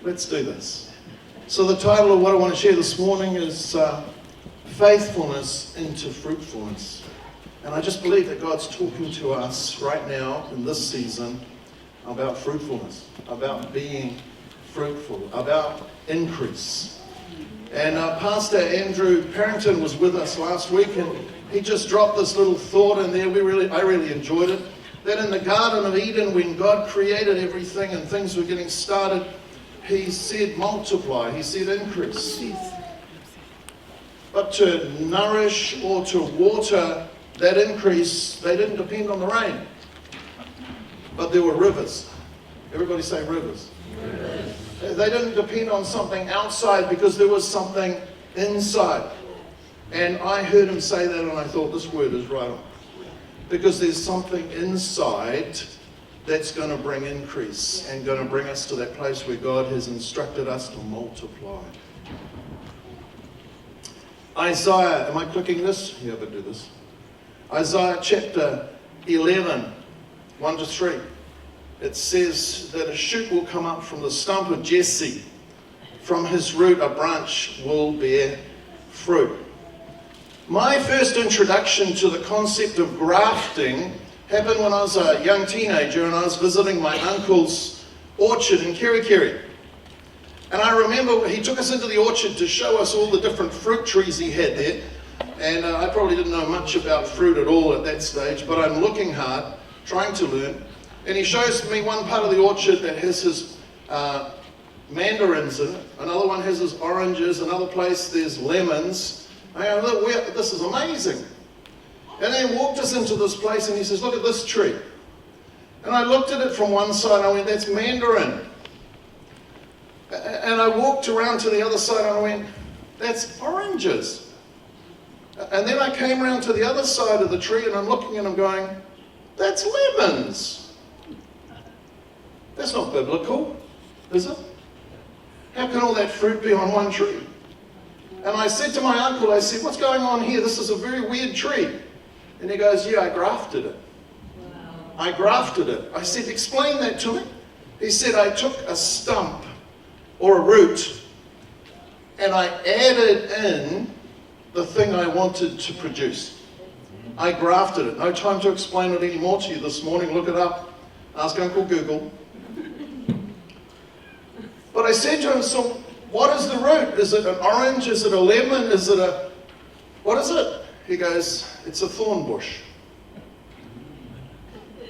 Let's do this. So the title of what I want to share this morning is Faithfulness into Fruitfulness. And I just believe that God's talking to us right now in this season about fruitfulness, about being fruitful, about increase. And Pastor Andrew Parrington was with us last week, and he just dropped this little thought in there. I really enjoyed it. That in the Garden of Eden, when God created everything and things were getting started, He said multiply, He said increase. But to nourish or to water that increase, they didn't depend on the rain. But there were rivers. Everybody say rivers. Rivers. They didn't depend on something outside because there was something inside. And I heard him say that and I thought, this word is right on. Because there's something inside that's going to bring increase and going to bring us to that place where God has instructed us to multiply. Isaiah, am I clicking this? Yeah, but do this. Isaiah chapter 11, 1 to 3. It says that a shoot will come up from the stump of Jesse. From his root a branch will bear fruit. My first introduction to the concept of grafting happened when I was a young teenager and I was visiting my uncle's orchard in Kerikeri. And I remember he took us into the orchard to show us all the different fruit trees he had there. And I probably didn't know much about fruit at all at that stage, but I'm looking hard, trying to learn. And he shows me one part of the orchard that has his mandarins in it. Another one has his oranges. Another place there's lemons. I go, look, this is amazing. And then he walked us into this place and he says, look at this tree. And I looked at it from one side and I went, that's mandarin. And I walked around to the other side and I went, that's oranges. And then I came around to the other side of the tree and I'm looking and I'm going, that's lemons. That's not biblical, is it? How can all that fruit be on one tree? And I said to my uncle, I said, what's going on here? This is a very weird tree. And he goes, yeah, I grafted it. Wow. I grafted it. I said, explain that to me. He said, I took a stump or a root and I added in the thing I wanted to produce. I grafted it. No time to explain it anymore to you this morning. Look it up. Ask Uncle Google. But I said to him, so what is the root? Is it an orange? Is it a lemon? Is it a... What is it? He goes, it's a thorn bush.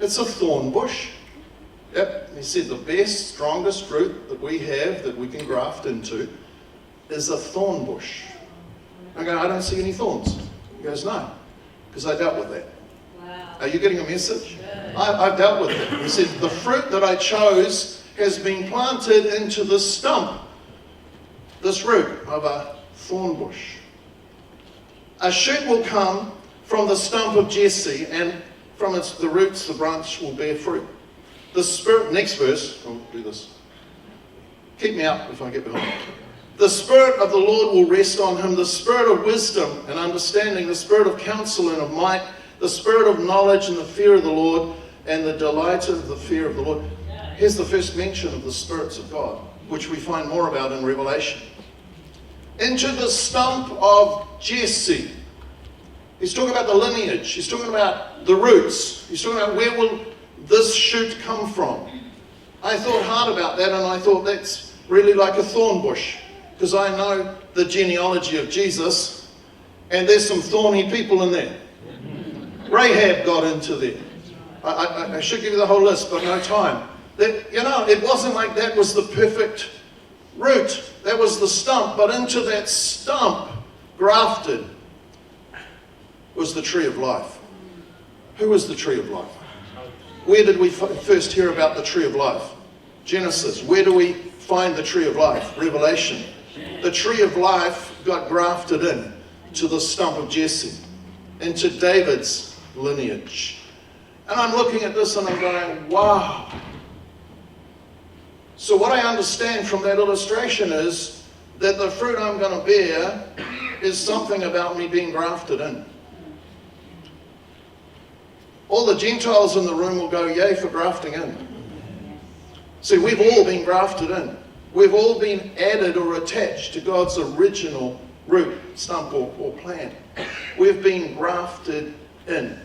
It's a thorn bush. Yep. He said the best, strongest root that we have that we can graft into is a thorn bush. I go, I don't see any thorns. He goes, no, because I dealt with that. Wow. Are you getting a message? I've dealt with it. He said, the fruit that I chose has been planted into the stump, this root of a thorn bush. A shoot will come from the stump of Jesse, and from the roots the branch will bear fruit. The Spirit, next verse, I'll do this. Keep me up if I get behind. The Spirit of the Lord will rest on him, the Spirit of wisdom and understanding, the Spirit of counsel and of might, the Spirit of knowledge and the fear of the Lord, and the delight of the fear of the Lord. Here's the first mention of the spirits of God, which we find more about in Revelation. Into the stump of Jesse. He's talking about the lineage. He's talking about the roots. He's talking about where will this shoot come from. I thought hard about that and I thought that's really like a thorn bush, because I know the genealogy of Jesus and there's some thorny people in there. Rahab got into there. I should give you the whole list, but no time. It wasn't like that was the perfect root. That was the stump, but into that stump, grafted, was the tree of life. Who is the tree of life? Where did we first hear about the tree of life? Genesis. Where do we find the tree of life? Revelation. The tree of life got grafted in to the stump of Jesse, into David's lineage. And I'm looking at this and I'm going, wow. So what I understand from that illustration is that the fruit I'm going to bear is something about me being grafted in. All the Gentiles in the room will go, yay for grafting in. See, we've all been grafted in. We've all been added or attached to God's original root, stump, or plant. We've been grafted in.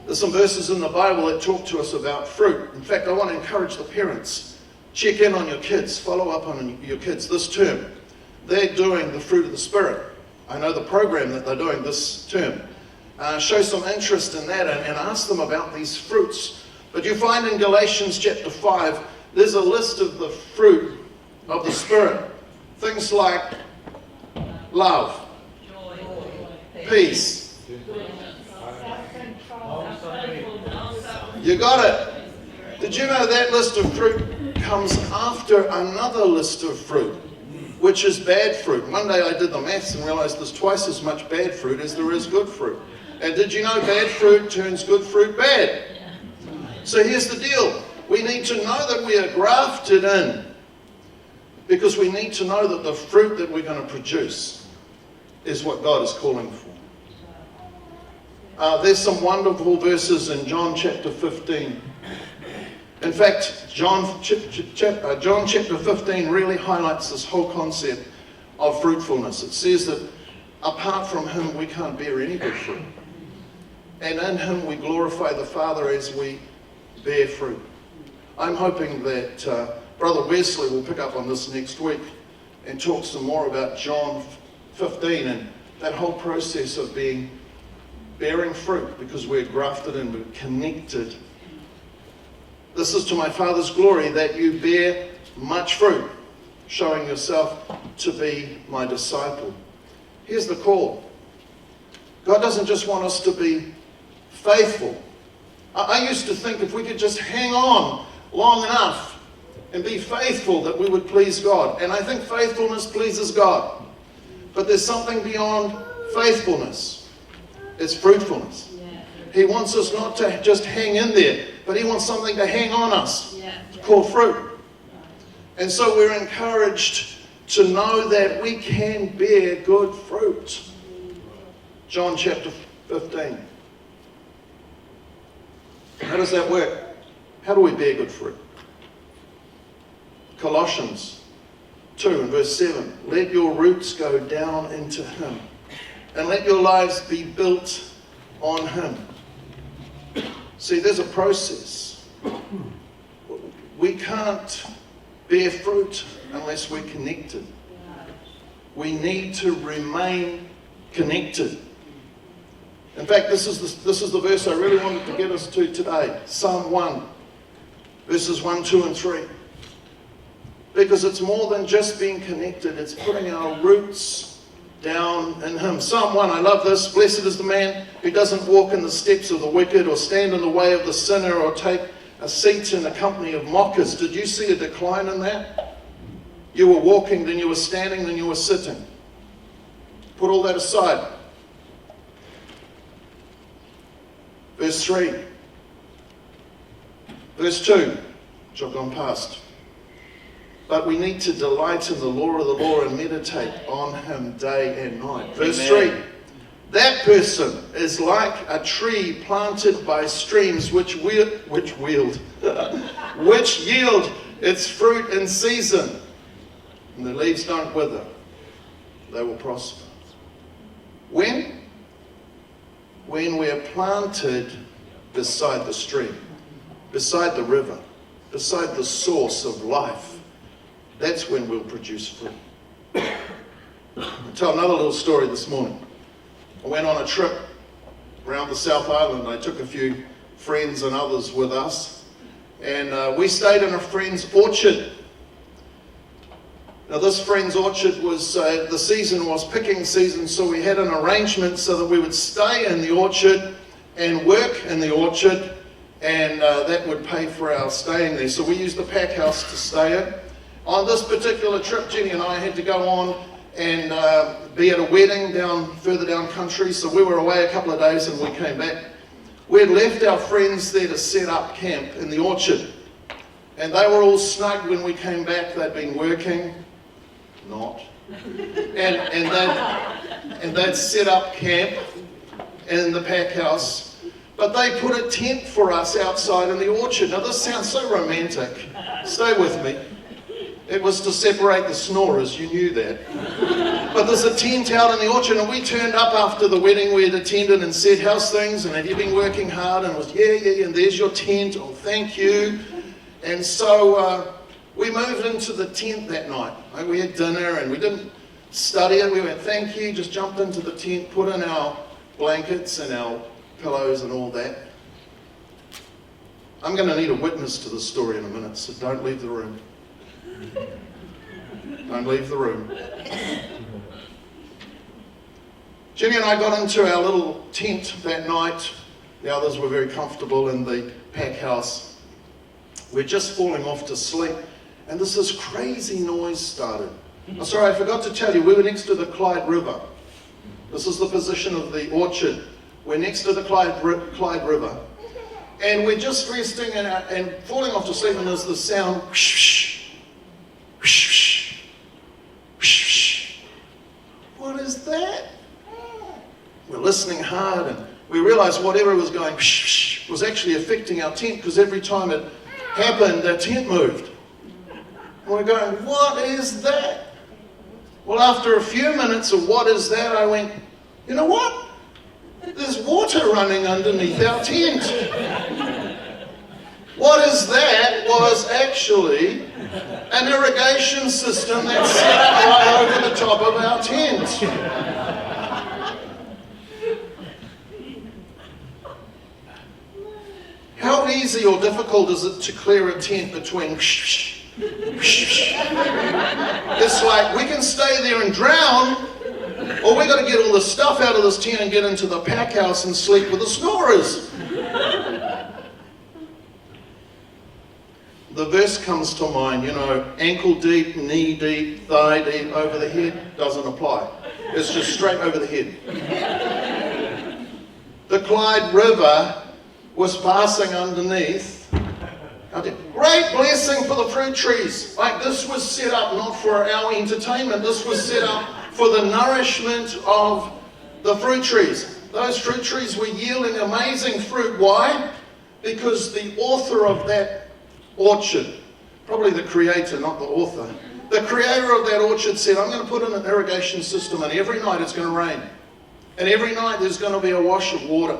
There's some verses in the Bible that talk to us about fruit. In fact, I want to encourage the parents. Check in on your kids. Follow up on your kids this term. They're doing the fruit of the Spirit. I know the program that they're doing this term. Show some interest in that and ask them about these fruits. But you find in Galatians chapter 5, there's a list of the fruit of the Spirit. Things like love, peace. You got it. Did you know that list of fruit comes after another list of fruit, which is bad fruit? One day I did the maths and realized there's twice as much bad fruit as there is good fruit. And did you know bad fruit turns good fruit bad? So here's the deal. We need to know that we are grafted in, because we need to know that the fruit that we're going to produce is what God is calling for. There's some wonderful verses in John chapter 15. In fact, John chapter 15 really highlights this whole concept of fruitfulness. It says that apart from Him, we can't bear any good fruit. And in Him, we glorify the Father as we bear fruit. I'm hoping that Brother Wesley will pick up on this next week and talk some more about John 15 and that whole process of bearing fruit, because we're grafted in, we're connected. This is to my Father's glory, that you bear much fruit, showing yourself to be my disciple. Here's the call. God doesn't just want us to be faithful. I used to think if we could just hang on long enough and be faithful, that we would please God. And I think faithfulness pleases God. But there's something beyond faithfulness. It's fruitfulness. He wants us not to just hang in there, but He wants something to hang on us, called fruit. And so we're encouraged to know that we can bear good fruit. John chapter 15. How does that work? How do we bear good fruit? Colossians 2 and verse 7. Let your roots go down into Him, and let your lives be built on Him. See, there's a process. We can't bear fruit unless we're connected. We need to remain connected. In fact, this is the verse I really wanted to get us to today. Psalm 1, verses 1, 2, and 3. Because it's more than just being connected. It's putting our roots down in Him. Psalm 1, I love this. Blessed is the man who doesn't walk in the steps of the wicked, or stand in the way of the sinner, or take a seat in the company of mockers. Did you see a decline in that? You were walking, then you were standing, then you were sitting. Put all that aside. Verse 3. Verse 2, which I've gone past. But we need to delight in the law of the Lord and meditate on Him day and night. Verse 3. That person is like a tree planted by streams which yield its fruit in season. And the leaves don't wither. They will prosper. When we are planted beside the stream, beside the river, beside the source of life, that's when we'll produce fruit. I'll tell another little story this morning. I went on a trip around the South Island. I took a few friends and others with us, and we stayed in a friend's orchard. Now this friend's orchard was, the season was picking season, so we had an arrangement so that we would stay in the orchard and work in the orchard, and that would pay for our staying there. So we used the pack house to stay in. On this particular trip, Jenny and I had to go on and be at a wedding further down country, so we were away a couple of days and we came back. We had left our friends there to set up camp in the orchard, and they were all snug when we came back. They'd been working. Not. And they'd set up camp in the pack house, but they put a tent for us outside in the orchard. Now this sounds so romantic. Stay with me. It was to separate the snorers, you knew that. But there's a tent out in the orchard, and we turned up after the wedding we had attended and said, how's things? And have you been working hard? And it was, yeah, and there's your tent. Oh, thank you. And so we moved into the tent that night. We had dinner and we didn't study it. We went, thank you, just jumped into the tent, put in our blankets and our pillows and all that. I'm going to need a witness to this story in a minute, so don't leave the room. Don't leave the room. Jenny and I got into our little tent that night. The others were very comfortable in the pack house. We're just falling off to sleep, and this crazy noise started. Oh, sorry, I forgot to tell you, we were next to the Clyde River. This is the position of the orchard. We're next to the Clyde River. And we're just resting and falling off to sleep, and there's the sound. What is that? We're listening hard, and we realized whatever was going was actually affecting our tent, because every time it happened, the tent moved. And we're going, what is that? Well, after a few minutes of what is that, I went, you know what? There's water running underneath our tent. What is that was actually an irrigation system that sat right over the top of our tent. How easy or difficult is it to clear a tent between It's like we can stay there and drown, or we got to get all the stuff out of this tent and get into the pack house and sleep with the snorers. The verse comes to mind, ankle deep, knee deep, thigh deep, over the head, doesn't apply. It's just straight over the head. The Clyde River was passing underneath. Great blessing for the fruit trees. Like, this was set up not for our entertainment, this was set up for the nourishment of the fruit trees. Those fruit trees were yielding amazing fruit. Why? Because the author of that orchard, probably the creator, not the author, the creator of that orchard said, I'm going to put in an irrigation system, and every night it's going to rain. And every night there's going to be a wash of water.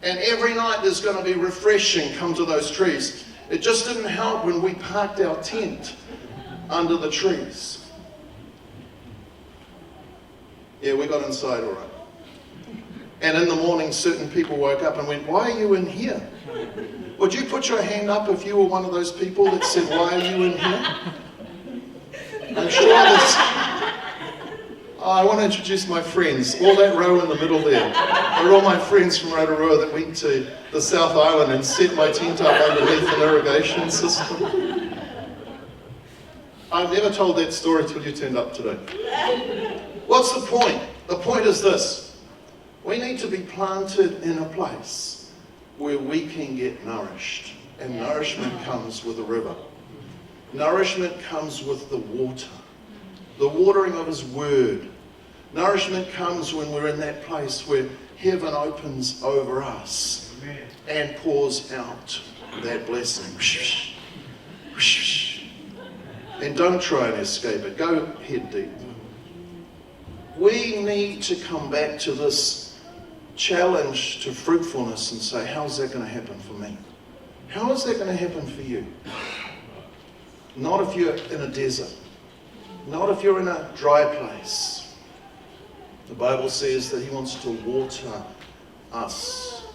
And every night there's going to be refreshing come to those trees. It just didn't help when we parked our tent under the trees. Yeah, we got inside all right. And in the morning, certain people woke up and went, why are you in here? Would you put your hand up if you were one of those people that said, why are you in here? I'm sure there's... I want to introduce my friends. All that row in the middle there. They're all my friends from Rotorua that went to the South Island and set my tent up underneath an irrigation system. I've never told that story till you turned up today. What's the point? The point is this. We need to be planted in a place where we can get nourished. And nourishment comes with a river. Nourishment comes with the water. The watering of His Word. Nourishment comes when we're in that place where heaven opens over us and pours out that blessing. And don't try and escape it. Go head deep. We need to come back to this challenge to fruitfulness and say, how's that going to happen for me? How is that going to happen for you? Not if you're in a desert. Not if you're in a dry place. The Bible says that He wants to water us.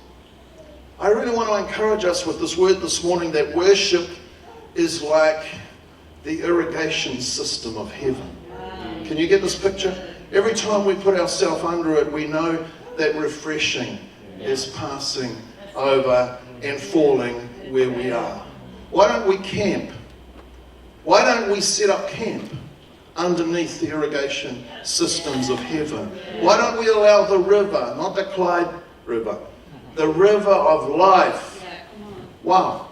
I really want to encourage us with this word this morning that worship is like the irrigation system of heaven. Can you get this picture? Every time we put ourselves under it, we know that refreshing is passing over and falling where we are. Why don't we camp? Why don't we set up camp underneath the irrigation systems of heaven? Why don't we allow the river, not the Clyde River, the river of life, wow,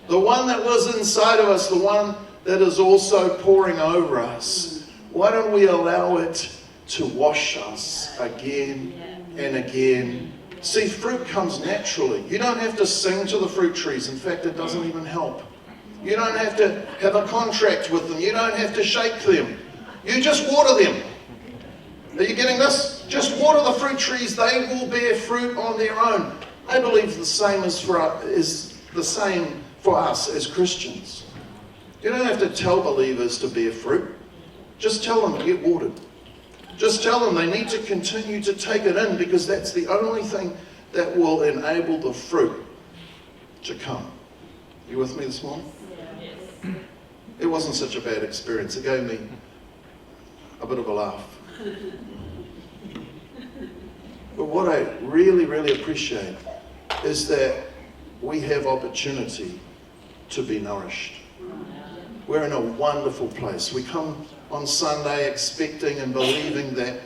the one that was inside of us, the one that is also pouring over us, why don't we allow it to wash us again and again? See, fruit comes naturally. You don't have to sing to the fruit trees. In fact, it doesn't even help. You don't have to have a contract with them. You don't have to shake them. You just water them. Are you getting this? Just water the fruit trees. They will bear fruit on their own. I believe the same is the same for us as Christians. You don't have to tell believers to bear fruit. Just tell them to get watered. Just tell them they need to continue to take it in, because that's the only thing that will enable the fruit to come. You with me this morning? Yes. It wasn't such a bad experience. It gave me a bit of a laugh. But what I really, really appreciate is that we have opportunity to be nourished. We're in a wonderful place. We come on Sunday expecting and believing that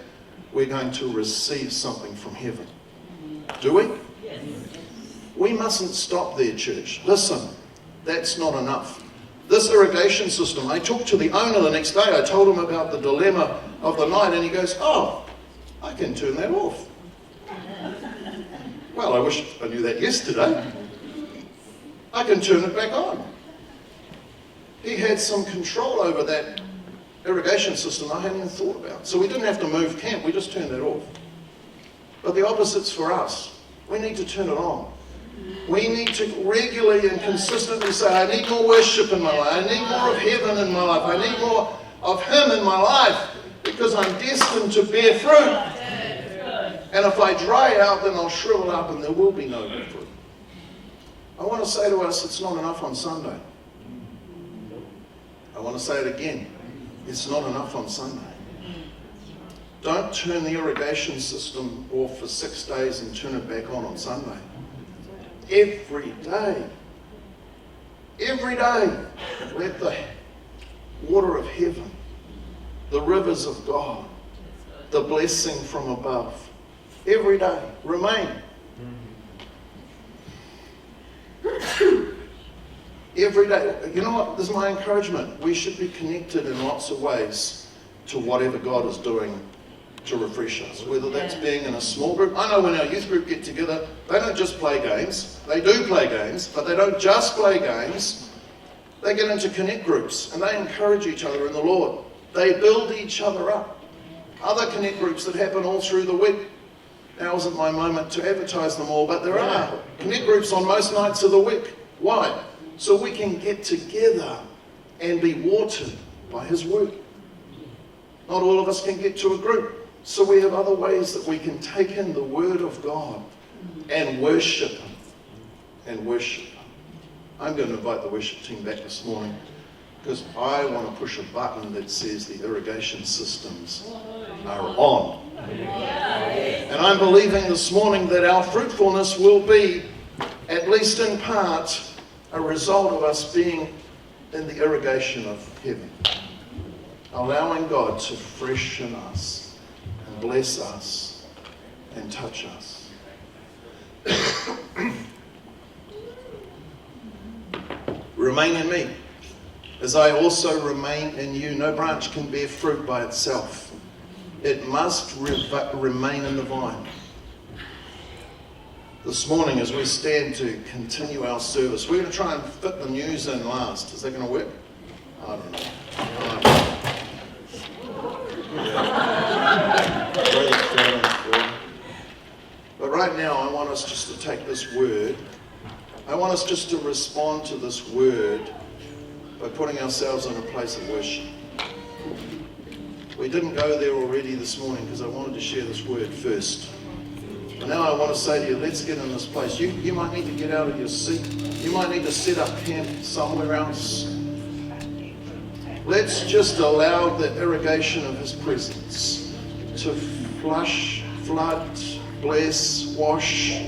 we're going to receive something from heaven. Do we? Yes. We mustn't stop there, church. Listen, that's not enough. This irrigation system, I talked to the owner the next day. I told him about the dilemma of the night, and he goes, "Oh, I can turn that off." Well, I wish I knew that yesterday. I can turn it back on. He had some control over that irrigation system I hadn't even thought about. So we didn't have to move camp, we just turned it off. But the opposite's for us. We need to turn it on. We need to regularly and consistently say, I need more worship in my life. I need more of heaven in my life. I need more of Him in my life, because I'm destined to bear fruit. And if I dry out, then I'll shrivel up and there will be no good fruit. I want to say to us, it's not enough on Sunday. I want to say it again. It's not enough on Sunday. Don't turn the irrigation system off for 6 days and turn it back on Sunday. Every day, let the water of heaven, the rivers of God, the blessing from above, every day, remain. Every day. You know what? This is my encouragement. We should be connected in lots of ways to whatever God is doing to refresh us. Whether that's being in a small group. I know when our youth group get together, they don't just play games. They do play games, but they don't just play games. They get into connect groups and they encourage each other in the Lord. They build each other up. Other connect groups that happen all through the week. Now isn't my moment to advertise them all, but there are connect groups on most nights of the week. Why? So we can get together and be watered by His word. Not all of us can get to a group, so we have other ways that we can take in the word of God and worship Him. And worship Him. I'm going to invite the worship team back this morning, because I want to push a button that says the irrigation systems are on. And I'm believing this morning that our fruitfulness will be, at least in part, a result of us being in the irrigation of heaven. Allowing God to freshen us and bless us and touch us. Remain in me, as I also remain in you. No branch can bear fruit by itself. It must remain in the vine. This morning, as we stand to continue our service, we're going to try and fit the news in last. Is that going to work? I don't know. But right now, I want us just to take this word. I want us just to respond to this word by putting ourselves in a place of worship. We didn't go there already this morning because I wanted to share this word first. But now I want to say to you, let's get in this place. You might need to get out of your seat. You might need to set up camp somewhere else. Let's just allow the irrigation of His presence to flush, flood, bless, wash,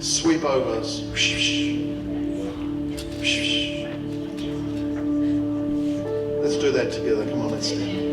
sweep over us. Let's do that together. Come on, let's stand.